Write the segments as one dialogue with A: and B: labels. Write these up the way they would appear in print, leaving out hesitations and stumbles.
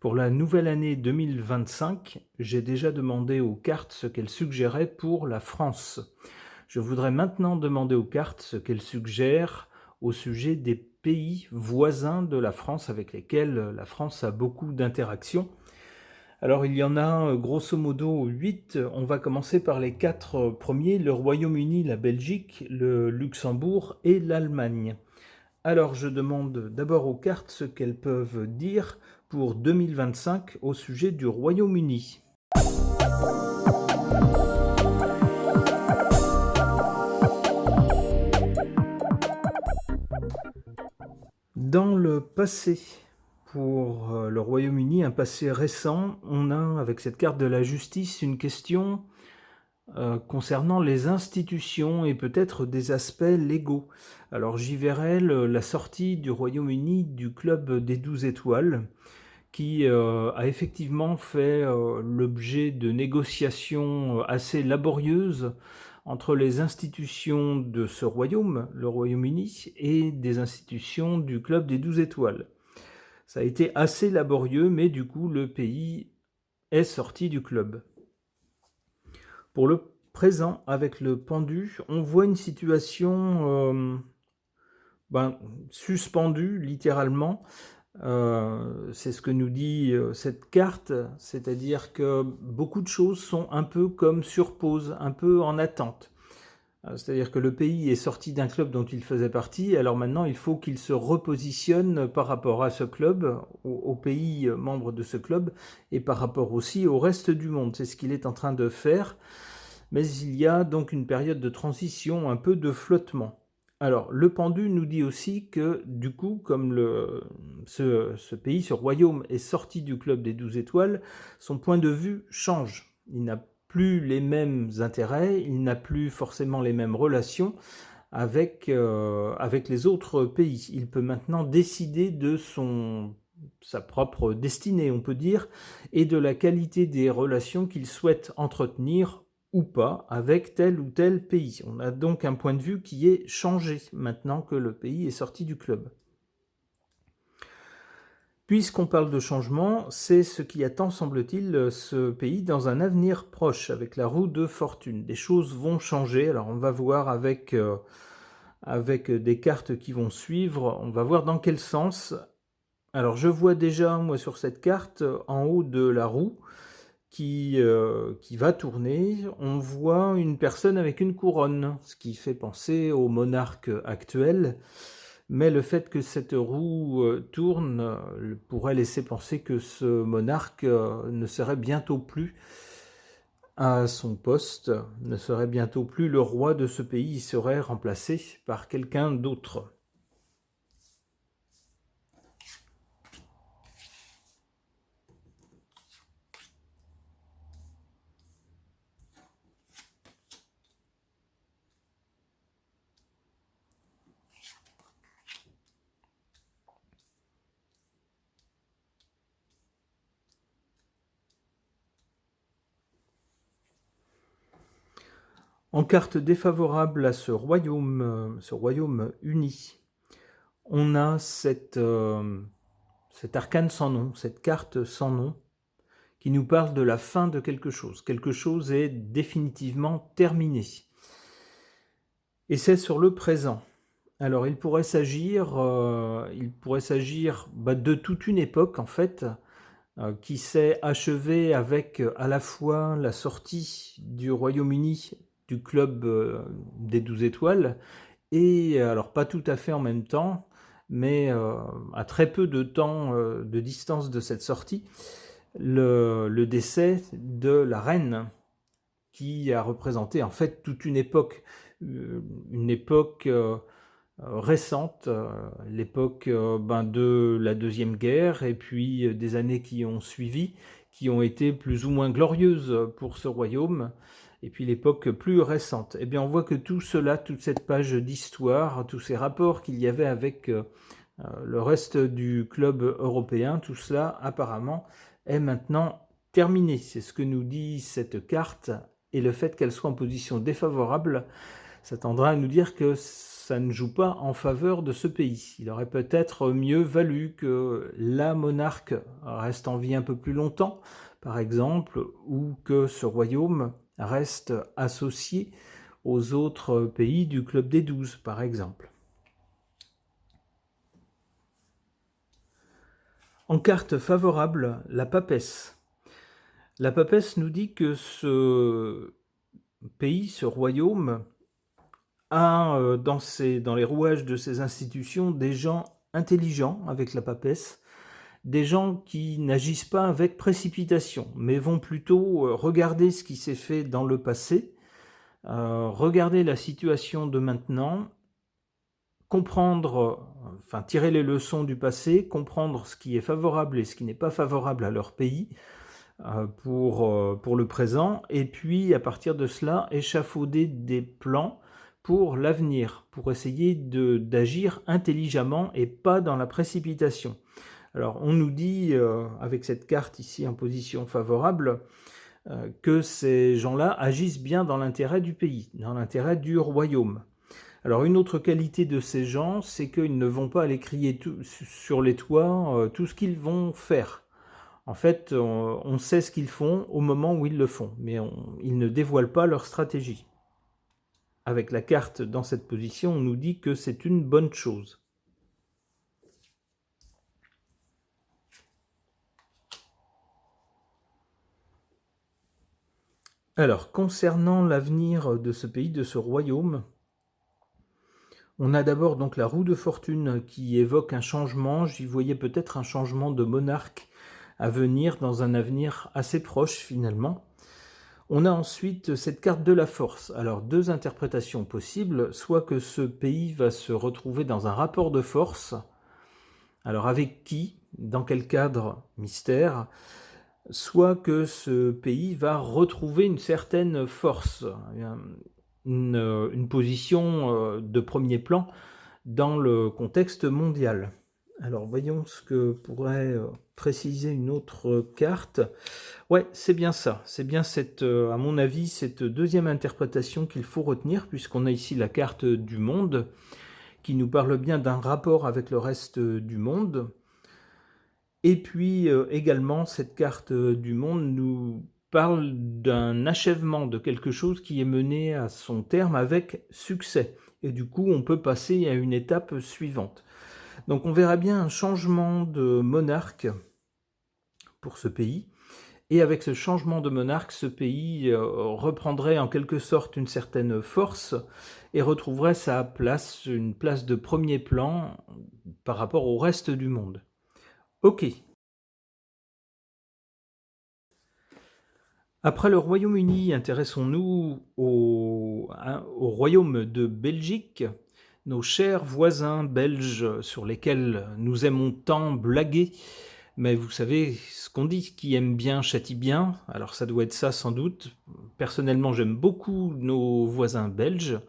A: Pour la nouvelle année 2025, j'ai déjà demandé aux cartes ce qu'elles suggéraient pour la France. Je voudrais maintenant demander aux cartes ce qu'elles suggèrent au sujet des pays voisins de la France avec lesquels la France a beaucoup d'interactions. Alors il y en a grosso modo 8. On va commencer par les 4 premiers, le Royaume-Uni, la Belgique, le Luxembourg et l'Allemagne. Alors je demande d'abord aux cartes ce qu'elles peuvent dire pour 2025 au sujet du Royaume-Uni. Dans le passé, pour le Royaume-Uni, un passé récent, on a avec cette carte de la justice une question concernant les institutions et peut-être des aspects légaux. Alors j'y verrai la sortie du Royaume-Uni du club des 12 étoiles, qui a effectivement fait l'objet de négociations assez laborieuses entre les institutions de ce royaume, le Royaume-Uni, et des institutions du club des 12 étoiles. Ça a été assez laborieux, mais du coup le pays est sorti du club. Pour le présent, avec le pendu, on voit une situation suspendue, littéralement. C'est ce que nous dit cette carte, c'est-à-dire que beaucoup de choses sont un peu comme sur pause, un peu en attente. C'est-à-dire que le pays est sorti d'un club dont il faisait partie, alors maintenant il faut qu'il se repositionne par rapport à ce club, aux pays membres de ce club, et par rapport aussi au reste du monde. C'est ce qu'il est en train de faire, mais il y a donc une période de transition, un peu de flottement. Alors, le pendu nous dit aussi que, du coup, comme ce pays, ce royaume est sorti du club des 12 étoiles, son point de vue change. Il n'a plus les mêmes intérêts, il n'a plus forcément les mêmes relations avec les autres pays. Il peut maintenant décider de sa propre destinée, on peut dire, et de la qualité des relations qu'il souhaite entretenir ou pas avec tel ou tel pays. On a donc un point de vue qui est changé maintenant que le pays est sorti du club. Puisqu'on parle de changement, c'est ce qui attend, semble-t-il, ce pays dans un avenir proche, avec la roue de fortune. Des choses vont changer, alors on va voir avec des cartes qui vont suivre, on va voir dans quel sens. Alors je vois déjà, moi sur cette carte, en haut de la roue, qui va tourner, on voit une personne avec une couronne, ce qui fait penser au monarque actuel, mais le fait que cette roue tourne pourrait laisser penser que ce monarque ne serait bientôt plus à son poste, ne serait bientôt plus le roi de ce pays, il serait remplacé par quelqu'un d'autre. En carte défavorable à ce royaume uni, on a cet arcane sans nom, cette carte sans nom, qui nous parle de la fin de quelque chose. Quelque chose est définitivement terminé. Et c'est sur le présent. Alors il pourrait s'agir de toute une époque en fait, qui s'est achevée avec à la fois la sortie du Royaume-Uni du club des 12 étoiles, et alors pas tout à fait en même temps, mais à très peu de temps de distance de cette sortie, le décès de la reine, qui a représenté en fait toute une époque récente, l'époque de la Deuxième Guerre, et puis des années qui ont suivi, qui ont été plus ou moins glorieuses pour ce royaume, et puis l'époque plus récente. Eh bien, on voit que tout cela, toute cette page d'histoire, tous ces rapports qu'il y avait avec le reste du club européen, tout cela apparemment est maintenant terminé. C'est ce que nous dit cette carte, et le fait qu'elle soit en position défavorable, ça tendra à nous dire que ça ne joue pas en faveur de ce pays. Il aurait peut-être mieux valu que la monarque reste en vie un peu plus longtemps, par exemple, ou que ce royaume reste associé aux autres pays du Club des 12, par exemple. En carte favorable, la papesse. La papesse nous dit que ce pays, ce royaume, a dans les rouages de ses institutions des gens intelligents avec la papesse, des gens qui n'agissent pas avec précipitation, mais vont plutôt regarder ce qui s'est fait dans le passé, regarder la situation de maintenant, comprendre, enfin tirer les leçons du passé, comprendre ce qui est favorable et ce qui n'est pas favorable à leur pays pour le présent, et puis à partir de cela, échafauder des plans pour l'avenir, pour essayer d'agir intelligemment et pas dans la précipitation. Alors on nous dit, avec cette carte ici en position favorable, que ces gens-là agissent bien dans l'intérêt du pays, dans l'intérêt du royaume. Alors une autre qualité de ces gens, c'est qu'ils ne vont pas aller crier sur les toits tout ce qu'ils vont faire. En fait, on sait ce qu'ils font au moment où ils le font, mais ils ne dévoilent pas leur stratégie. Avec la carte dans cette position, on nous dit que c'est une bonne chose. Alors, concernant l'avenir de ce pays, de ce royaume, on a d'abord donc la roue de fortune qui évoque un changement. J'y voyais peut-être un changement de monarque à venir dans un avenir assez proche finalement. On a ensuite cette carte de la force. Alors deux interprétations possibles, soit que ce pays va se retrouver dans un rapport de force, alors avec qui, dans quel cadre, mystère, soit que ce pays va retrouver une certaine force, une position de premier plan dans le contexte mondial. Alors voyons ce que pourrait préciser une autre carte. Ouais, c'est bien ça. C'est bien cette, à mon avis, cette deuxième interprétation qu'il faut retenir, puisqu'on a ici la carte du monde, qui nous parle bien d'un rapport avec le reste du monde. Et puis également, cette carte du monde nous parle d'un achèvement de quelque chose qui est mené à son terme avec succès. Et du coup, on peut passer à une étape suivante. Donc on verra bien un changement de monarque pour ce pays. Et avec ce changement de monarque, ce pays reprendrait en quelque sorte une certaine force et retrouverait sa place, une place de premier plan par rapport au reste du monde. Ok. Après le Royaume-Uni, intéressons-nous au royaume de Belgique, nos chers voisins belges sur lesquels nous aimons tant blaguer. Mais vous savez ce qu'on dit, qui aime bien châtie bien, alors ça doit être ça sans doute. Personnellement, j'aime beaucoup nos voisins belges,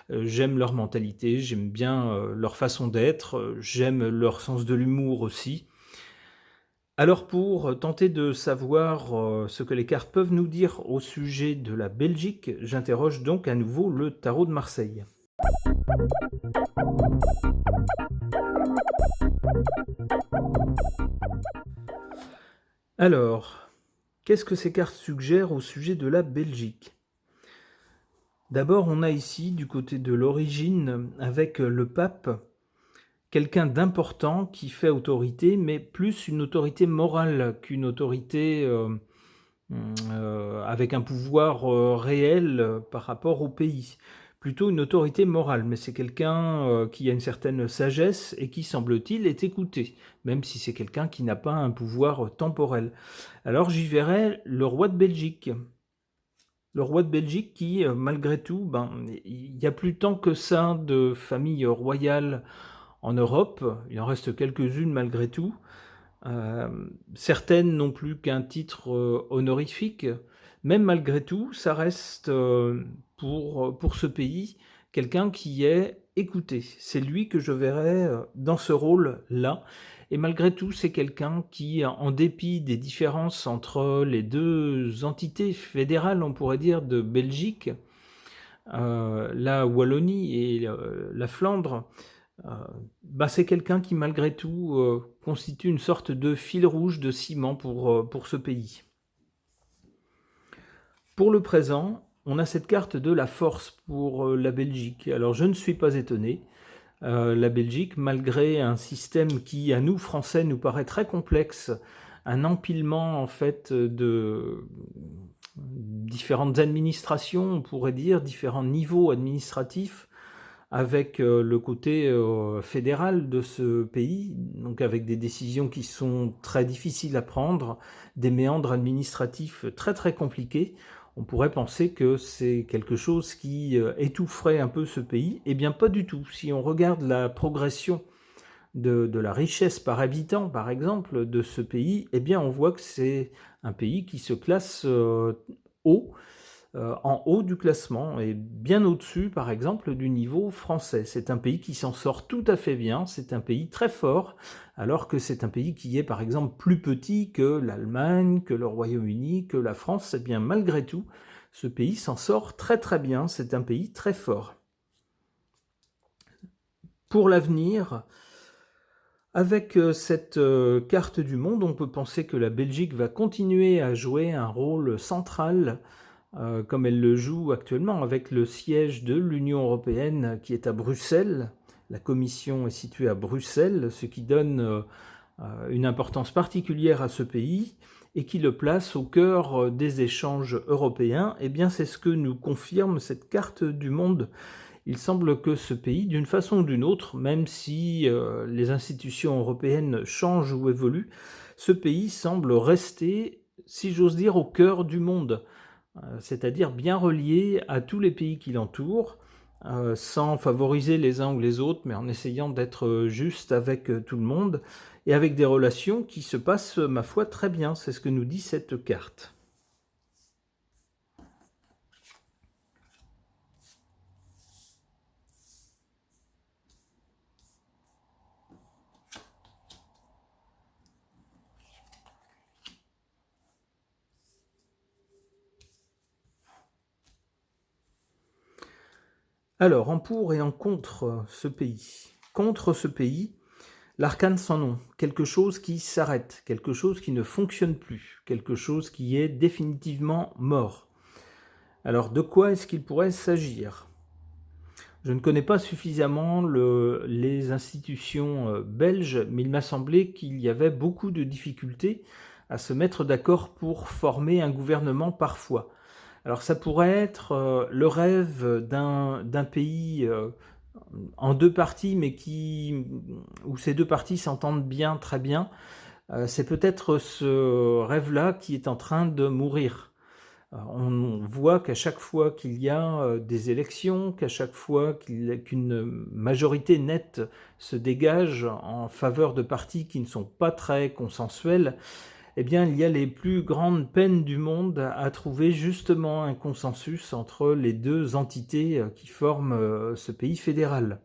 A: j'aime leur mentalité, j'aime bien leur façon d'être, j'aime leur sens de l'humour aussi. Alors pour tenter de savoir ce que les cartes peuvent nous dire au sujet de la Belgique, j'interroge donc à nouveau le tarot de Marseille. Alors, qu'est-ce que ces cartes suggèrent au sujet de la Belgique ? D'abord, on a ici, du côté de l'origine, avec le pape, quelqu'un d'important qui fait autorité, mais plus une autorité morale qu'une autorité avec un pouvoir réel par rapport au pays. Plutôt une autorité morale, mais c'est quelqu'un qui a une certaine sagesse et qui, semble-t-il, est écouté, même si c'est quelqu'un qui n'a pas un pouvoir temporel. Alors j'y verrais le roi de Belgique. Le roi de Belgique qui, malgré tout, il n'y a plus tant que ça de famille royale en Europe, il en reste quelques-unes malgré tout. Certaines n'ont plus qu'un titre honorifique, même malgré tout, ça reste pour ce pays quelqu'un qui est écouté. C'est lui que je verrais dans ce rôle-là. Et malgré tout, c'est quelqu'un qui, en dépit des différences entre les deux entités fédérales, on pourrait dire, de Belgique, la Wallonie et la Flandre, c'est quelqu'un qui malgré tout constitue une sorte de fil rouge de ciment pour ce pays. Pour le présent, on a cette carte de la force pour la Belgique. Alors je ne suis pas étonné. La Belgique, malgré un système qui, à nous Français, nous paraît très complexe, un empilement en fait de différentes administrations, on pourrait dire, différents niveaux administratifs, avec le côté fédéral de ce pays, donc avec des décisions qui sont très difficiles à prendre, des méandres administratifs très très compliqués. On pourrait penser que c'est quelque chose qui étoufferait un peu ce pays. Eh bien pas du tout. Si on regarde la progression de la richesse par habitant, par exemple, de ce pays, eh bien on voit que c'est un pays qui se classe haut, en haut du classement, et bien au-dessus, par exemple, du niveau français. C'est un pays qui s'en sort tout à fait bien, c'est un pays très fort, alors que c'est un pays qui est, par exemple, plus petit que l'Allemagne, que le Royaume-Uni, que la France. Eh bien, malgré tout, ce pays s'en sort très très bien, c'est un pays très fort. Pour l'avenir, avec cette carte du monde, on peut penser que la Belgique va continuer à jouer un rôle central comme elle le joue actuellement, avec le siège de l'Union européenne qui est à Bruxelles. La Commission est située à Bruxelles, ce qui donne une importance particulière à ce pays et qui le place au cœur des échanges européens. Eh bien, c'est ce que nous confirme cette carte du monde. Il semble que ce pays, d'une façon ou d'une autre, même si les institutions européennes changent ou évoluent, ce pays semble rester, si j'ose dire, au cœur du monde. C'est-à-dire bien relié à tous les pays qui l'entourent, sans favoriser les uns ou les autres, mais en essayant d'être juste avec tout le monde, et avec des relations qui se passent, ma foi, très bien. C'est ce que nous dit cette carte. Alors, en pour et en contre ce pays. Contre ce pays, l'arcane sans nom, quelque chose qui s'arrête, quelque chose qui ne fonctionne plus, quelque chose qui est définitivement mort. Alors, de quoi est-ce qu'il pourrait s'agir ? Je ne connais pas suffisamment les institutions belges, mais il m'a semblé qu'il y avait beaucoup de difficultés à se mettre d'accord pour former un gouvernement parfois. Alors ça pourrait être le rêve d'un pays en deux parties, mais où ces deux parties s'entendent bien, très bien. C'est peut-être ce rêve-là qui est en train de mourir. On voit qu'à chaque fois qu'il y a des élections, qu'à chaque fois qu'une majorité nette se dégage en faveur de partis qui ne sont pas très consensuels, eh bien, il y a les plus grandes peines du monde à trouver justement un consensus entre les deux entités qui forment ce pays fédéral.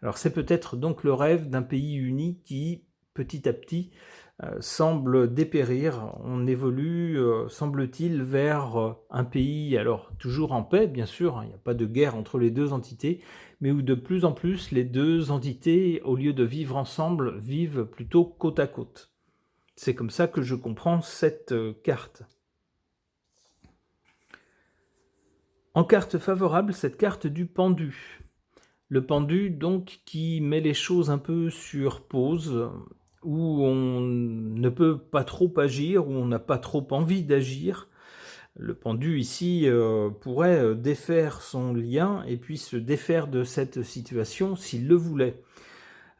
A: Alors c'est peut-être donc le rêve d'un pays uni qui, petit à petit, semble dépérir. On évolue, semble-t-il, vers un pays, alors toujours en paix, bien sûr, il n'y a pas de guerre entre les deux entités, mais où de plus en plus les deux entités, au lieu de vivre ensemble, vivent plutôt côte à côte. C'est comme ça que je comprends cette carte. En carte favorable, cette carte du pendu. Le pendu, donc, qui met les choses un peu sur pause, où on ne peut pas trop agir, où on n'a pas trop envie d'agir. Le pendu, ici, pourrait défaire son lien et puis se défaire de cette situation s'il le voulait.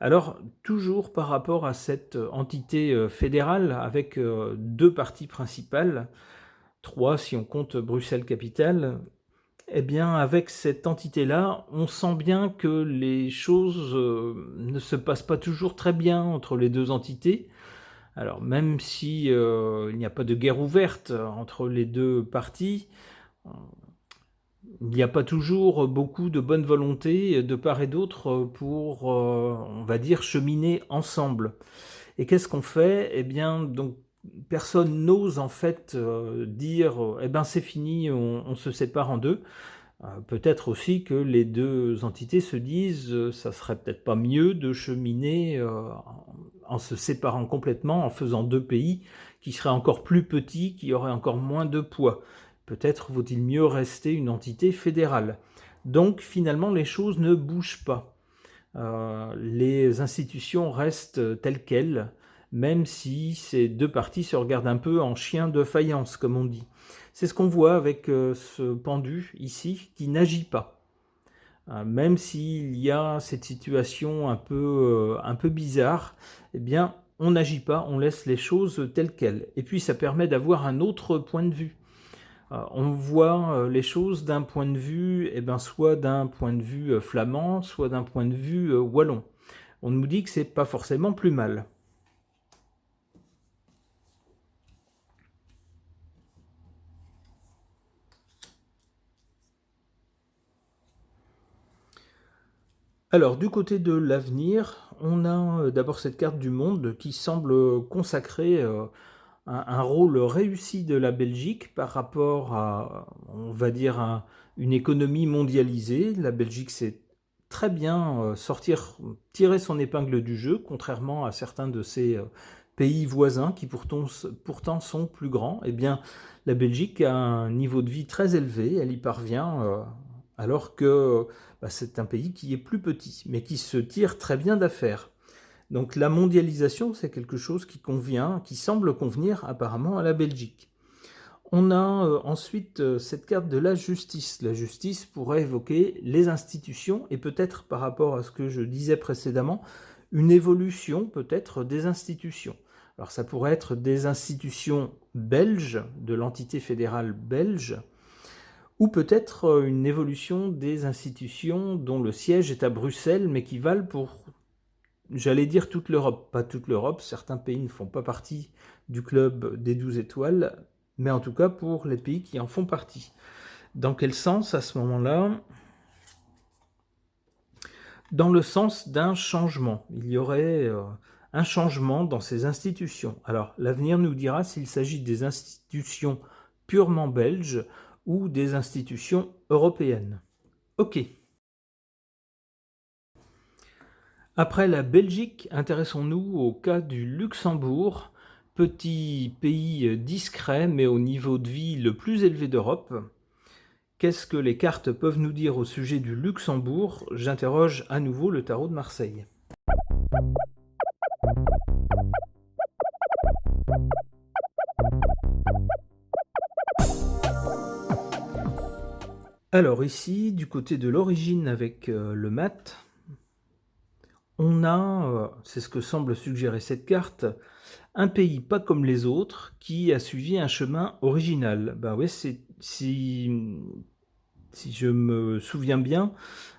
A: Alors, toujours par rapport à cette entité fédérale avec deux parties principales, trois si on compte Bruxelles-Capitale, eh bien, avec cette entité-là, on sent bien que les choses ne se passent pas toujours très bien entre les deux entités. Alors, même si il n'y a pas de guerre ouverte entre les deux parties, il n'y a pas toujours beaucoup de bonne volonté de part et d'autre pour, on va dire, cheminer ensemble. Et qu'est-ce qu'on fait ? Eh bien, donc, personne n'ose en fait dire, eh ben c'est fini, on se sépare en deux. Peut-être aussi que les deux entités se disent ça serait peut-être pas mieux de cheminer en se séparant complètement, en faisant deux pays qui seraient encore plus petits, qui auraient encore moins de poids. Peut-être vaut-il mieux rester une entité fédérale. Donc finalement les choses ne bougent pas. Les institutions restent telles quelles, même si ces deux parties se regardent un peu en chien de faïence, comme on dit. C'est ce qu'on voit avec ce pendu ici, qui n'agit pas. Même s'il y a cette situation un peu bizarre, eh bien, on n'agit pas, on laisse les choses telles quelles. Et puis, ça permet d'avoir un autre point de vue. On voit les choses d'un point de vue, soit d'un point de vue flamand, soit d'un point de vue wallon. On nous dit que c'est pas forcément plus mal. Alors, du côté de l'avenir, on a d'abord cette carte du monde qui semble consacrer un rôle réussi de la Belgique par rapport à, on va dire, une économie mondialisée. La Belgique sait très bien tirer son épingle du jeu, contrairement à certains de ses pays voisins qui pourtant sont plus grands. Eh bien, la Belgique a un niveau de vie très élevé, elle y parvient, alors que c'est un pays qui est plus petit, mais qui se tire très bien d'affaire. Donc la mondialisation, c'est quelque chose qui convient, qui semble convenir apparemment à la Belgique. On a ensuite cette carte de la justice. La justice pourrait évoquer les institutions et peut-être par rapport à ce que je disais précédemment, une évolution peut-être des institutions. Alors ça pourrait être des institutions belges, de l'entité fédérale belge, ou peut-être une évolution des institutions dont le siège est à Bruxelles, mais qui valent pour, j'allais dire toute l'Europe. Pas toute l'Europe, certains pays ne font pas partie du club des 12 étoiles, mais en tout cas pour les pays qui en font partie. Dans quel sens à ce moment-là? Dans le sens d'un changement. Il y aurait un changement dans ces institutions. Alors, l'avenir nous dira s'il s'agit des institutions purement belges ou des institutions européennes. Ok. Après la Belgique, intéressons-nous au cas du Luxembourg, petit pays discret mais au niveau de vie le plus élevé d'Europe. Qu'est-ce que les cartes peuvent nous dire au sujet du Luxembourg? J'interroge à nouveau le tarot de Marseille. Alors ici, du côté de l'origine avec le mat, on a, c'est ce que semble suggérer cette carte, un pays pas comme les autres qui a suivi un chemin original. Ben oui, si je me souviens bien,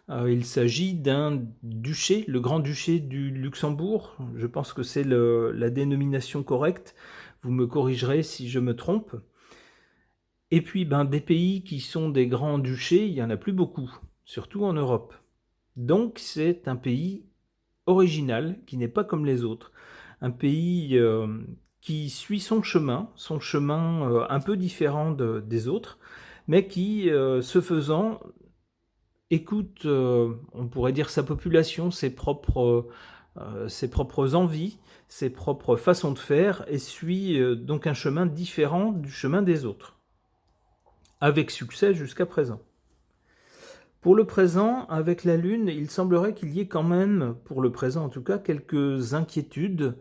A: il s'agit d'un duché, le grand-duché du Luxembourg. Je pense que c'est la dénomination correcte. Vous me corrigerez si je me trompe. Et puis, des pays qui sont des grands-duchés, il n'y en a plus beaucoup, surtout en Europe. Donc, c'est un pays original, qui n'est pas comme les autres. Un pays qui suit son chemin un peu différent des autres, mais qui, ce faisant, écoute, on pourrait dire sa population, ses propres envies, ses propres façons de faire, et suit donc un chemin différent du chemin des autres, avec succès jusqu'à présent. Pour le présent, avec la Lune, il semblerait qu'il y ait quand même, pour le présent en tout cas, quelques inquiétudes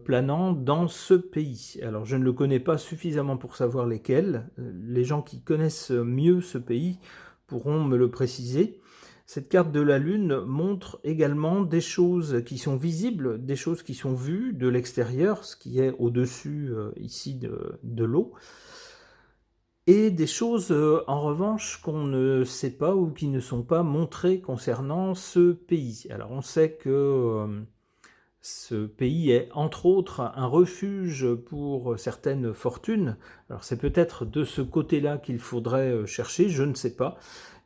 A: planant dans ce pays. Alors je ne le connais pas suffisamment pour savoir lesquelles. Les gens qui connaissent mieux ce pays pourront me le préciser. Cette carte de la Lune montre également des choses qui sont visibles, des choses qui sont vues de l'extérieur, ce qui est au-dessus ici de l'eau, et des choses en revanche qu'on ne sait pas ou qui ne sont pas montrées concernant ce pays. Alors on sait que ce pays est entre autres un refuge pour certaines fortunes. Alors c'est peut-être de ce côté-là qu'il faudrait chercher, je ne sais pas.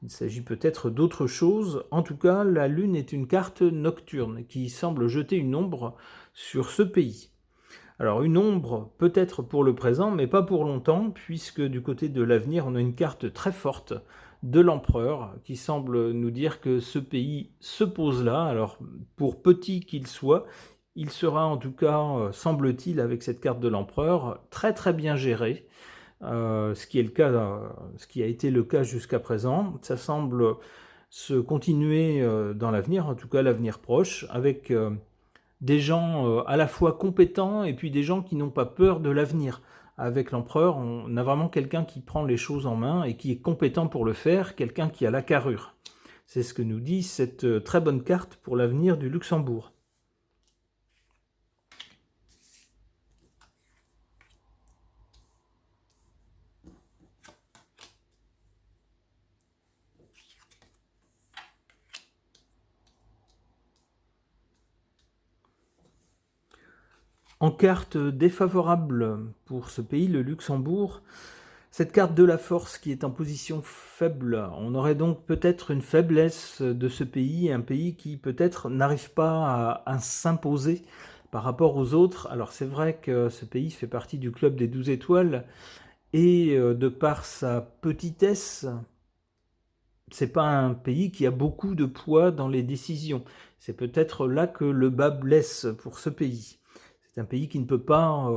A: Il s'agit peut-être d'autre chose. En tout cas, la Lune est une carte nocturne qui semble jeter une ombre sur ce pays. Alors une ombre peut-être pour le présent, mais pas pour longtemps, puisque du côté de l'avenir, on a une carte très forte de l'empereur, qui semble nous dire que ce pays se pose là. Alors, pour petit qu'il soit, il sera en tout cas, semble-t-il, avec cette carte de l'empereur, très très bien géré, ce qui est le cas, ce qui a été le cas jusqu'à présent. Ça semble se continuer dans l'avenir, en tout cas l'avenir proche, avec des gens à la fois compétents et puis des gens qui n'ont pas peur de l'avenir. Avec l'empereur, on a vraiment quelqu'un qui prend les choses en main et qui est compétent pour le faire, quelqu'un qui a la carrure. C'est ce que nous dit cette très bonne carte pour l'avenir du Luxembourg. En carte défavorable pour ce pays, le Luxembourg, cette carte de la force qui est en position faible, on aurait donc peut-être une faiblesse de ce pays, un pays qui peut-être n'arrive pas à s'imposer par rapport aux autres. Alors c'est vrai que ce pays fait partie du club des 12 étoiles et de par sa petitesse, c'est pas un pays qui a beaucoup de poids dans les décisions. C'est peut-être là que le bas blesse pour ce pays. C'est un pays qui ne peut pas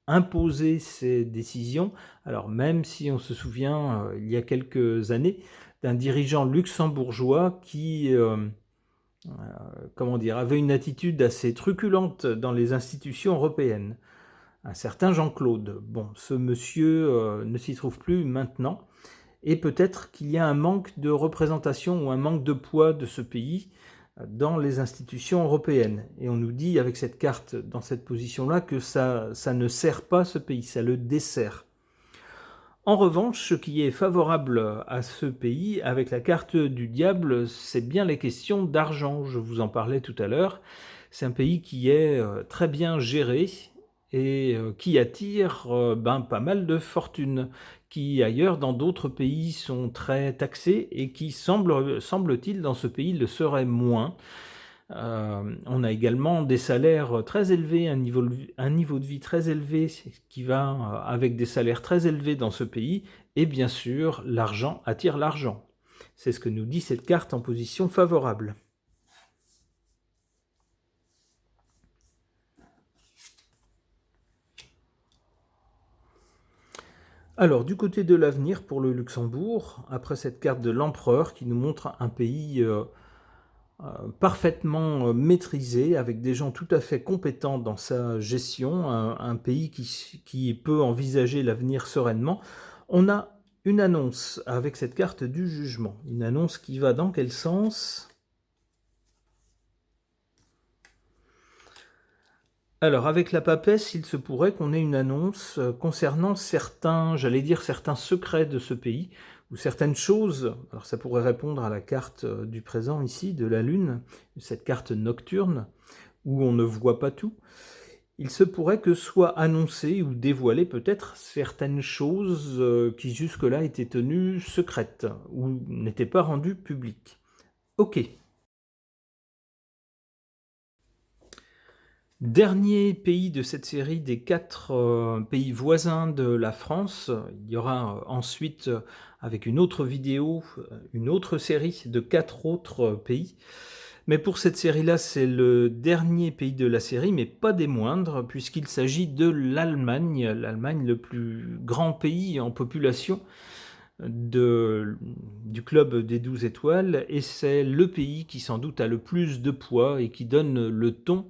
A: imposer ses décisions. Alors même si on se souvient, il y a quelques années, d'un dirigeant luxembourgeois qui avait une attitude assez truculente dans les institutions européennes. Un certain Jean-Claude. Bon, ce monsieur ne s'y trouve plus maintenant. Et peut-être qu'il y a un manque de représentation ou un manque de poids de ce pays dans les institutions européennes. Et on nous dit avec cette carte dans cette position-là que ça ne sert pas ce pays, ça le dessert. En revanche, ce qui est favorable à ce pays, avec la carte du diable, c'est bien les questions d'argent. Je vous en parlais tout à l'heure. C'est un pays qui est très bien géré et qui attire pas mal de fortune, qui ailleurs dans d'autres pays sont très taxés et qui semble-t-il dans ce pays le serait moins. On a également des salaires très élevés, un niveau de vie très élevé qui va avec des salaires très élevés dans ce pays, et bien sûr l'argent attire l'argent. C'est ce que nous dit cette carte en position favorable. Alors, du côté de l'avenir pour le Luxembourg, après cette carte de l'empereur qui nous montre un pays parfaitement maîtrisé, avec des gens tout à fait compétents dans sa gestion, un pays qui peut envisager l'avenir sereinement, on a une annonce avec cette carte du jugement. Une annonce qui va dans quel sens ? Alors, avec la papesse, il se pourrait qu'on ait une annonce concernant certains secrets de ce pays, ou certaines choses. Alors, ça pourrait répondre à la carte du présent ici, de la Lune, cette carte nocturne, où on ne voit pas tout. Il se pourrait que soient annoncées ou dévoilées peut-être certaines choses qui jusque-là étaient tenues secrètes, ou n'étaient pas rendues publiques. Ok. Dernier pays de cette série des 4 pays voisins de la France. Il y aura ensuite, avec une autre vidéo, une autre série de 4 autres pays. Mais pour cette série-là, c'est le dernier pays de la série, mais pas des moindres, puisqu'il s'agit de l'Allemagne. L'Allemagne, le plus grand pays en population du club des 12 étoiles, et c'est le pays qui sans doute a le plus de poids et qui donne le ton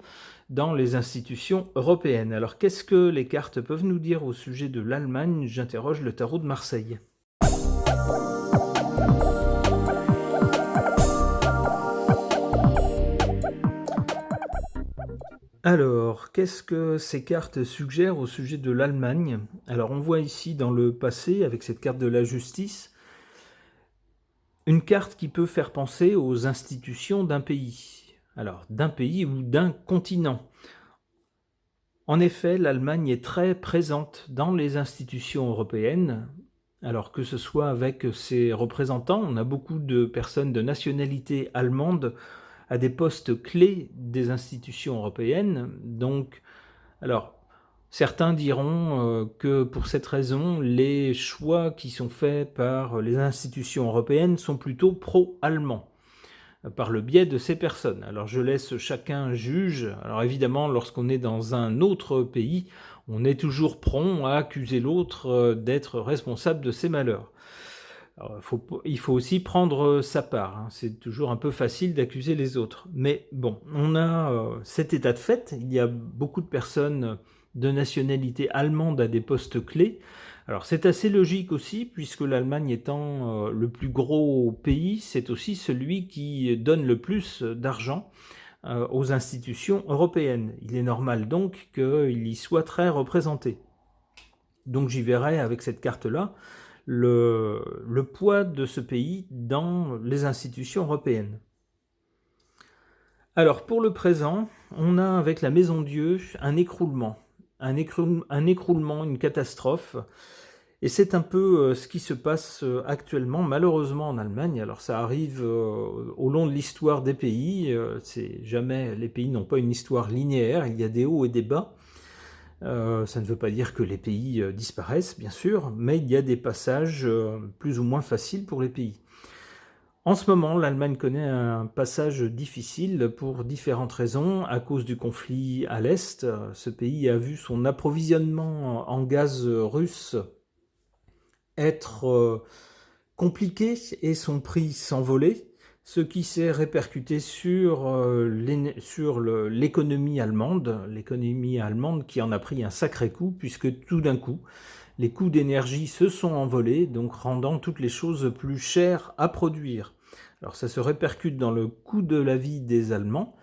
A: dans les institutions européennes. Alors qu'est-ce que les cartes peuvent nous dire au sujet de l'Allemagne ? J'interroge le tarot de Marseille. Alors, qu'est-ce que ces cartes suggèrent au sujet de l'Allemagne ? Alors, on voit ici dans le passé, avec cette carte de la justice, une carte qui peut faire penser aux institutions d'un pays. Alors, d'un pays ou d'un continent. En effet, l'Allemagne est très présente dans les institutions européennes, alors que ce soit avec ses représentants, on a beaucoup de personnes de nationalité allemande à des postes clés des institutions européennes. Donc, alors, Certains diront que pour cette raison, les choix qui sont faits par les institutions européennes sont plutôt pro-allemands, par le biais de ces personnes. Alors je laisse chacun juge. Alors évidemment, lorsqu'on est dans un autre pays, on est toujours prompt à accuser l'autre d'être responsable de ses malheurs. Alors, il faut aussi prendre sa part, hein. C'est toujours un peu facile d'accuser les autres. Mais bon, on a cet état de fait. Il y a beaucoup de personnes de nationalité allemande à des postes clés. Alors c'est assez logique aussi, puisque l'Allemagne étant le plus gros pays, c'est aussi celui qui donne le plus d'argent aux institutions européennes. Il est normal donc qu'il y soit très représenté. Donc j'y verrai avec cette carte-là le poids de ce pays dans les institutions européennes. Alors pour le présent, on a avec la Maison Dieu un écroulement, une catastrophe. Et c'est un peu ce qui se passe actuellement, malheureusement, en Allemagne. Alors ça arrive au long de l'histoire des pays. Les pays n'ont pas une histoire linéaire, il y a des hauts et des bas. Ça ne veut pas dire que les pays disparaissent, bien sûr, mais il y a des passages plus ou moins faciles pour les pays. En ce moment, l'Allemagne connaît un passage difficile pour différentes raisons. À cause du conflit à l'Est, ce pays a vu son approvisionnement en gaz russe être compliqué et son prix s'envoler, ce qui s'est répercuté sur l'économie allemande qui en a pris un sacré coup, puisque tout d'un coup, les coûts d'énergie se sont envolés, donc rendant toutes les choses plus chères à produire. Alors ça se répercute dans le coût de la vie des Allemands,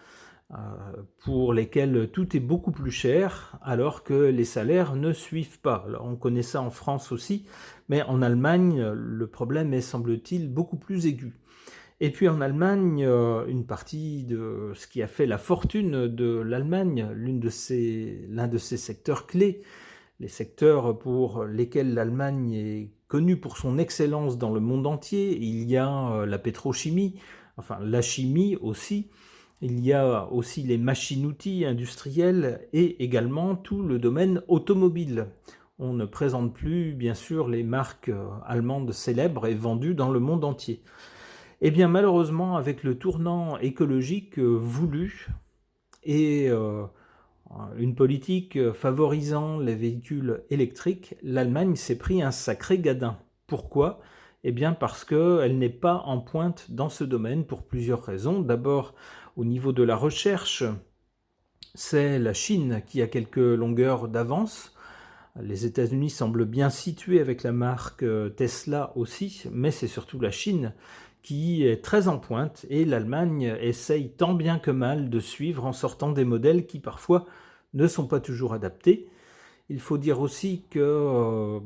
A: pour lesquels tout est beaucoup plus cher, alors que les salaires ne suivent pas. Alors on connaît ça en France aussi, mais en Allemagne, le problème est, semble-t-il, beaucoup plus aigu. Et puis en Allemagne, une partie de ce qui a fait la fortune de l'Allemagne, l'un de ses secteurs clés, les secteurs pour lesquels l'Allemagne est connue pour son excellence dans le monde entier, il y a la pétrochimie, enfin la chimie aussi, il y a aussi les machines-outils industriels et également tout le domaine automobile. On ne présente plus, bien sûr, les marques allemandes célèbres et vendues dans le monde entier. Eh bien, malheureusement, avec le tournant écologique voulu et une politique favorisant les véhicules électriques, l'Allemagne s'est pris un sacré gadin. Pourquoi ? Eh bien parce qu'elle n'est pas en pointe dans ce domaine pour plusieurs raisons. D'abord, au niveau de la recherche, c'est la Chine qui a quelques longueurs d'avance. Les États-Unis semblent bien situés avec la marque Tesla aussi, mais c'est surtout la Chine qui est très en pointe et l'Allemagne essaye tant bien que mal de suivre en sortant des modèles qui parfois ne sont pas toujours adaptés. Il faut dire aussi que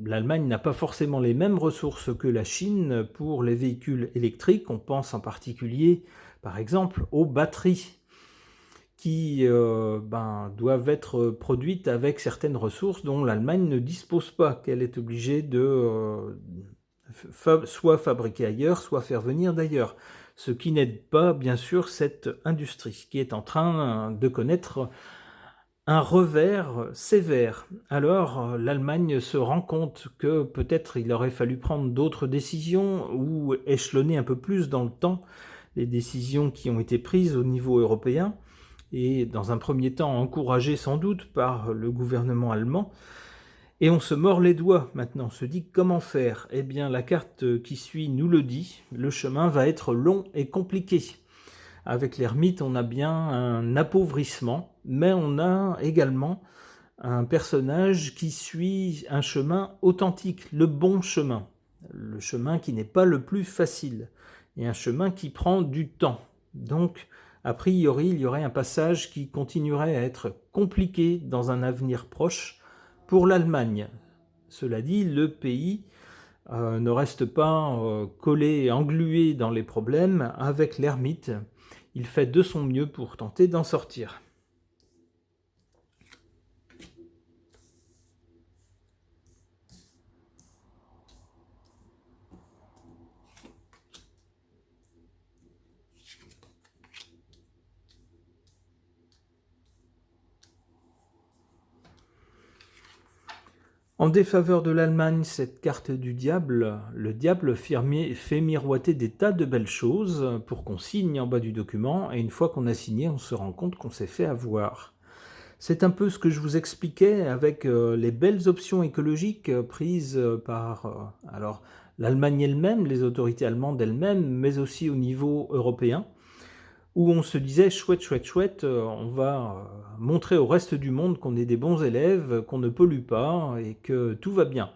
A: l'Allemagne n'a pas forcément les mêmes ressources que la Chine pour les véhicules électriques. On pense en particulier, par exemple, aux batteries qui doivent être produites avec certaines ressources dont l'Allemagne ne dispose pas, qu'elle est obligée de soit fabriquer ailleurs, soit faire venir d'ailleurs. Ce qui n'aide pas, bien sûr, cette industrie qui est en train de connaître un revers sévère. Alors, l'Allemagne se rend compte que peut-être il aurait fallu prendre d'autres décisions ou échelonner un peu plus dans le temps les décisions qui ont été prises au niveau européen et dans un premier temps encouragées sans doute par le gouvernement allemand. Et on se mord les doigts maintenant, on se dit comment faire ? Eh bien, la carte qui suit nous le dit, le chemin va être long et compliqué. Avec l'ermite, on a bien un appauvrissement, mais on a également un personnage qui suit un chemin authentique, le bon chemin. Le chemin qui n'est pas le plus facile, et un chemin qui prend du temps. Donc, a priori, il y aurait un passage qui continuerait à être compliqué dans un avenir proche pour l'Allemagne. Cela dit, le pays ne reste pas collé et englué dans les problèmes avec l'ermite. Il fait de son mieux pour tenter d'en sortir. En défaveur de l'Allemagne, cette carte du diable, le diable fait miroiter des tas de belles choses pour qu'on signe en bas du document, et une fois qu'on a signé, on se rend compte qu'on s'est fait avoir. C'est un peu ce que je vous expliquais avec les belles options écologiques prises par alors l'Allemagne elle-même, les autorités allemandes elles-mêmes, mais aussi au niveau européen, où on se disait chouette, chouette, chouette, on va montrer au reste du monde qu'on est des bons élèves, qu'on ne pollue pas et que tout va bien.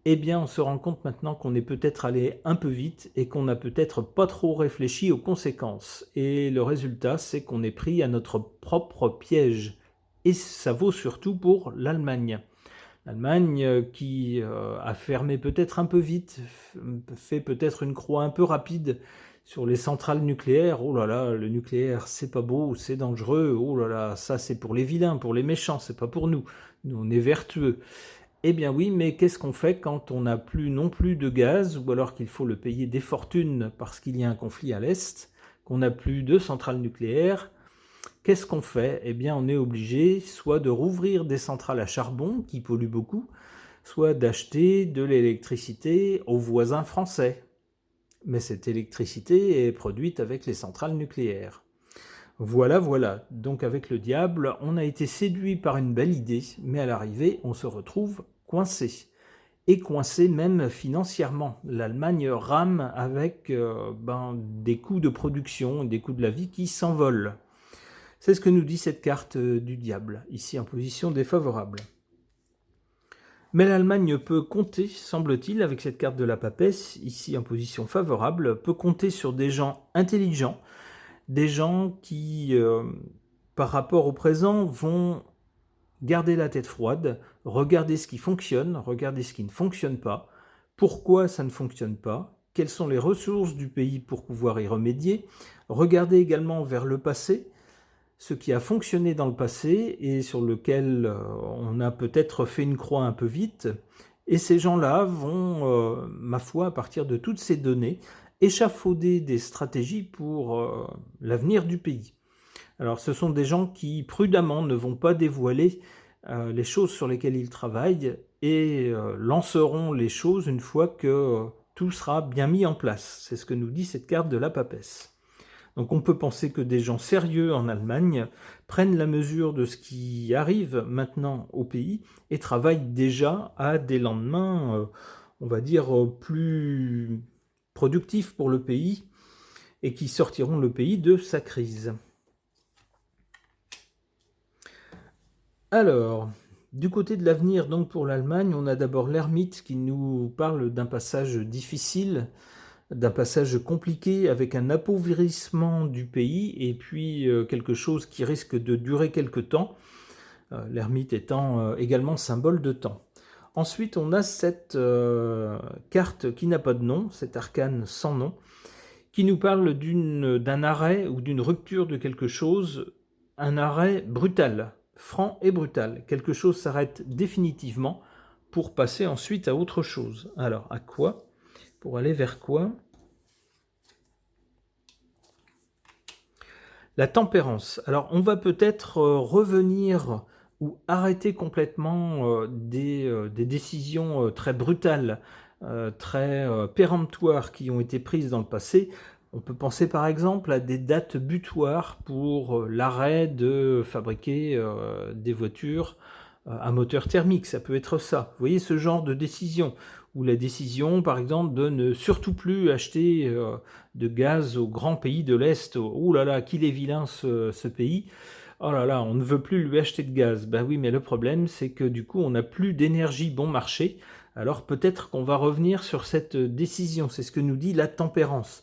A: Eh bien, on se rend compte maintenant qu'on est peut-être allé un peu vite et qu'on n'a peut-être pas trop réfléchi aux conséquences. Et le résultat, c'est qu'on est pris à notre propre piège. Et ça vaut surtout pour l'Allemagne. L'Allemagne qui a fermé peut-être un peu vite, fait peut-être une croix un peu rapide sur les centrales nucléaires. Oh là là, le nucléaire, c'est pas beau, c'est dangereux. Oh là là, ça c'est pour les vilains, pour les méchants, c'est pas pour nous. Nous, on est vertueux. Eh bien oui, mais qu'est-ce qu'on fait quand on n'a plus non plus de gaz, ou alors qu'il faut le payer des fortunes parce qu'il y a un conflit à l'Est, qu'on n'a plus de centrales nucléaires? Qu'est-ce qu'on fait? Eh bien, on est obligé soit de rouvrir des centrales à charbon qui polluent beaucoup, soit d'acheter de l'électricité aux voisins français. Mais cette électricité est produite avec les centrales nucléaires. Voilà, voilà. Donc avec le diable, on a été séduit par une belle idée, mais à l'arrivée, on se retrouve coincé. Et coincé même financièrement. L'Allemagne rame avec des coûts de production, des coûts de la vie qui s'envolent. C'est ce que nous dit cette carte du diable, ici en position défavorable. Mais l'Allemagne peut compter, semble-t-il, avec cette carte de la papesse, ici en position favorable, peut compter sur des gens intelligents, des gens qui, par rapport au présent, vont garder la tête froide, regarder ce qui fonctionne, regarder ce qui ne fonctionne pas, pourquoi ça ne fonctionne pas, quelles sont les ressources du pays pour pouvoir y remédier, regarder également vers le passé, ce qui a fonctionné dans le passé et sur lequel on a peut-être fait une croix un peu vite. Et ces gens-là vont, ma foi, à partir de toutes ces données, échafauder des stratégies pour l'avenir du pays. Alors ce sont des gens qui, prudemment, ne vont pas dévoiler les choses sur lesquelles ils travaillent et lanceront les choses une fois que tout sera bien mis en place. C'est ce que nous dit cette carte de la papesse. Donc on peut penser que des gens sérieux en Allemagne prennent la mesure de ce qui arrive maintenant au pays et travaillent déjà à des lendemains, on va dire, plus productifs pour le pays et qui sortiront le pays de sa crise. Alors, du côté de l'avenir donc pour l'Allemagne, on a d'abord l'ermite qui nous parle d'un passage difficile, d'un passage compliqué avec un appauvrissement du pays et puis quelque chose qui risque de durer quelque temps, l'ermite étant également symbole de temps. Ensuite, on a cette carte qui n'a pas de nom, cet arcane sans nom, qui nous parle d'un arrêt ou d'une rupture de quelque chose, un arrêt brutal, franc et brutal. Quelque chose s'arrête définitivement pour passer ensuite à autre chose. Alors, à quoi ? Pour aller vers quoi? La tempérance. Alors, on va peut-être revenir ou arrêter complètement des décisions très brutales, très péremptoires qui ont été prises dans le passé. On peut penser par exemple à des dates butoirs pour l'arrêt de fabriquer des voitures à moteur thermique. Ça peut être ça. Vous voyez ce genre de décision, ou la décision par exemple de ne surtout plus acheter de gaz aux grands pays de l'Est. Oh là là, qu'il est vilain ce pays. Oh là là, on ne veut plus lui acheter de gaz. Ben oui, mais le problème, c'est que du coup, on n'a plus d'énergie bon marché. Alors peut-être qu'on va revenir sur cette décision. C'est ce que nous dit la tempérance.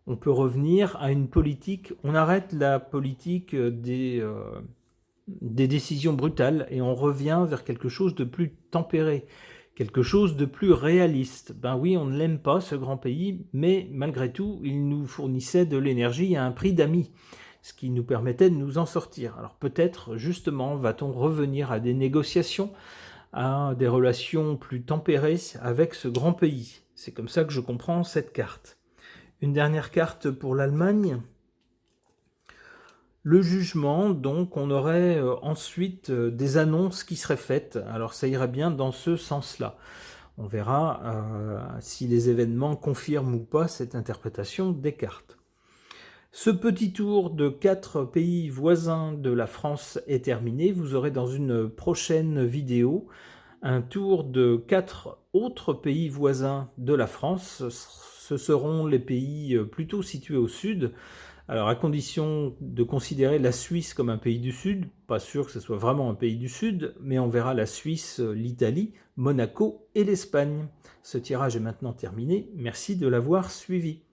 A: On peut revenir à une politique, on arrête la politique des décisions brutales et on revient vers quelque chose de plus tempéré, quelque chose de plus réaliste. Ben oui, on ne l'aime pas, ce grand pays, mais malgré tout, il nous fournissait de l'énergie à un prix d'amis, ce qui nous permettait de nous en sortir. Alors peut-être, justement, va-t-on revenir à des négociations, à des relations plus tempérées avec ce grand pays. C'est comme ça que je comprends cette carte. Une dernière carte pour l'Allemagne. Le jugement, donc, on aurait ensuite des annonces qui seraient faites. Alors ça irait bien dans ce sens-là. On verra si les événements confirment ou pas cette interprétation des cartes. Ce petit tour de 4 pays voisins de la France est terminé. Vous aurez dans une prochaine vidéo un tour de 4 autres pays voisins de la France. Ce seront les pays plutôt situés au sud. Alors à condition de considérer la Suisse comme un pays du Sud, pas sûr que ce soit vraiment un pays du Sud, mais on verra la Suisse, l'Italie, Monaco et l'Espagne. Ce tirage est maintenant terminé. Merci de l'avoir suivi.